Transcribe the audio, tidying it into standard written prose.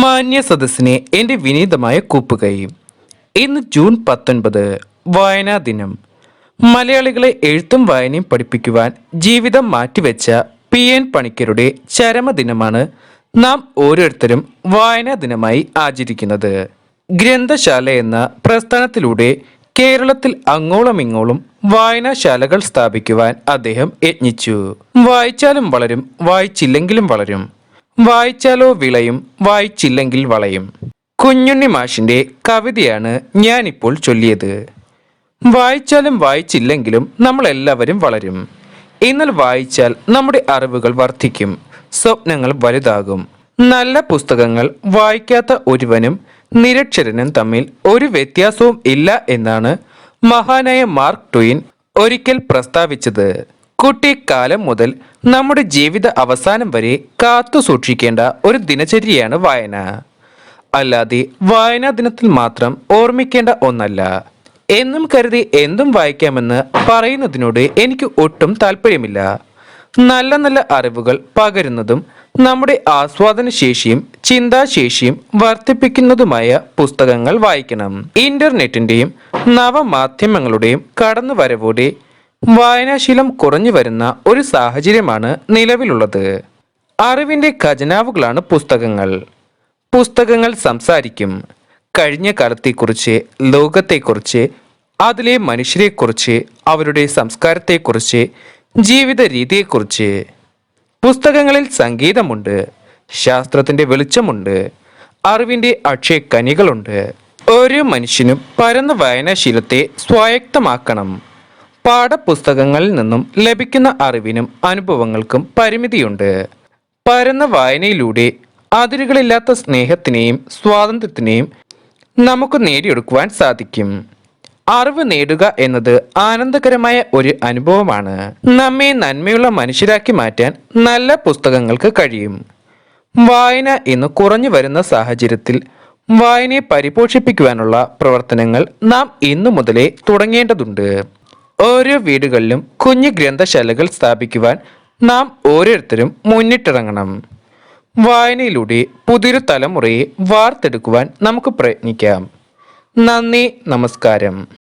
മാന്യ സദസ്സിനെ എൻ്റെ വിനീതമായ കൂപ്പുകൈ. ഇന്ന് ജൂൺ 19 വായനാ ദിനം. മലയാളികളെ എഴുത്തും വായനയും പഠിപ്പിക്കുവാൻ ജീവിതം മാറ്റിവെച്ച PN പണിക്കരുടെ ചരമദിനമാണ് നാം ഓരോരുത്തരും വായനാ ദിനമായി ആചരിക്കുന്നത്. ഗ്രന്ഥശാല എന്ന പ്രസ്ഥാനത്തിലൂടെ കേരളത്തിൽ അങ്ങോളം ഇങ്ങോളം വായനാശാലകൾ സ്ഥാപിക്കുവാൻ അദ്ദേഹം യത്നിച്ചു. വായിച്ചാലും വളരും, വായിച്ചില്ലെങ്കിലും വളരും. വായിച്ചാലോ വിളയും, വായിച്ചില്ലെങ്കിൽ വളയും. കുഞ്ഞുണ്ണി മാഷിന്റെ കവിതയാണ് ഞാനിപ്പോൾ ചൊല്ലിയത്. വായിച്ചാലും വായിച്ചില്ലെങ്കിലും നമ്മളെല്ലാവരും വളരും. എന്നാൽ വായിച്ചാൽ നമ്മുടെ അറിവുകൾ വർദ്ധിക്കും, സ്വപ്നങ്ങൾ വലുതാകും. നല്ല പുസ്തകങ്ങൾ വായിക്കാത്ത ഒരുവനും നിരക്ഷരനും തമ്മിൽ ഒരു വ്യത്യാസവും ഇല്ല എന്നാണ് മഹാനായ മാർക്ക് ട്വെയിൻ ഒരിക്കൽ പ്രസ്താവിച്ചത്. കുട്ടിക്കാലം മുതൽ നമ്മുടെ ജീവിത അവസാനം വരെ കാത്തു സൂക്ഷിക്കേണ്ട ഒരു ദിനചര്യയാണ് വായന. അല്ലാതെ വായനാ ദിനത്തിൽ മാത്രം ഓർമ്മിക്കേണ്ട ഒന്നല്ല. എന്നും കരുതി എന്തും വായിക്കാമെന്ന് പറയുന്നതിനോട് എനിക്ക് ഒട്ടും താല്പര്യമില്ല. നല്ല നല്ല അറിവുകൾ പകരുന്നതും നമ്മുടെ ആസ്വാദന ശേഷിയും ചിന്താശേഷിയും വർദ്ധിപ്പിക്കുന്നതുമായ പുസ്തകങ്ങൾ വായിക്കണം. ഇന്റർനെറ്റിന്റെയും നവമാധ്യമങ്ങളുടെയും കടന്നുവരവോടെ വായനാശീലം കുറഞ്ഞു വരുന്ന ഒരു സാഹചര്യമാണ് നിലവിലുള്ളത്. അറിവിന്റെ ഖജനാവുകളാണ് പുസ്തകങ്ങൾ. പുസ്തകങ്ങൾ സംസാരിക്കും. കഴിഞ്ഞ കാലത്തെക്കുറിച്ച്, ലോകത്തെക്കുറിച്ച്, അതിലെ മനുഷ്യരെക്കുറിച്ച്, അവരുടെ സംസ്കാരത്തെക്കുറിച്ച്, ജീവിത രീതിയെക്കുറിച്ച്. പുസ്തകങ്ങളിൽ സംഗീതമുണ്ട്, ശാസ്ത്രത്തിന്റെ വെളിച്ചമുണ്ട്, അറിവിന്റെ അക്ഷയ കനികളുണ്ട്. ഓരോ മനുഷ്യനും പരന്ന വായനാശീലത്തെ സ്വായത്തമാക്കണം. പാഠപുസ്തകങ്ങളിൽ നിന്നും ലഭിക്കുന്ന അറിവിനും അനുഭവങ്ങൾക്കും പരിമിതിയുണ്ട്. പരന്ന വായനയിലൂടെ അതിരുകളില്ലാത്ത സ്നേഹത്തിനെയും സ്വാതന്ത്ര്യത്തിനെയും നമുക്ക് നേടിയെടുക്കുവാൻ സാധിക്കും. അറിവ് നേടുക എന്നത് ആനന്ദകരമായ ഒരു അനുഭവമാണ്. നമ്മെ നന്മയുള്ള മനുഷ്യരാക്കി മാറ്റാൻ നല്ല പുസ്തകങ്ങൾക്ക് കഴിയും. വായന ഇന്ന് കുറഞ്ഞു വരുന്ന സാഹചര്യത്തിൽ വായനയെ പരിപോഷിപ്പിക്കുവാനുള്ള പ്രവർത്തനങ്ങൾ നാം ഇന്നു മുതലേ തുടങ്ങേണ്ടതുണ്ട്. ഓരോ വീടുകളിലും കുഞ്ഞു ഗ്രന്ഥശാലകൾ സ്ഥാപിക്കുവാൻ നാം ഓരോരുത്തരും മുന്നിട്ടിറങ്ങണം. വായനയിലൂടെ പുതിയൊരു തലമുറയെ വാർത്തെടുക്കുവാൻ നമുക്ക് പ്രയത്നിക്കാം. നന്ദി, നമസ്കാരം.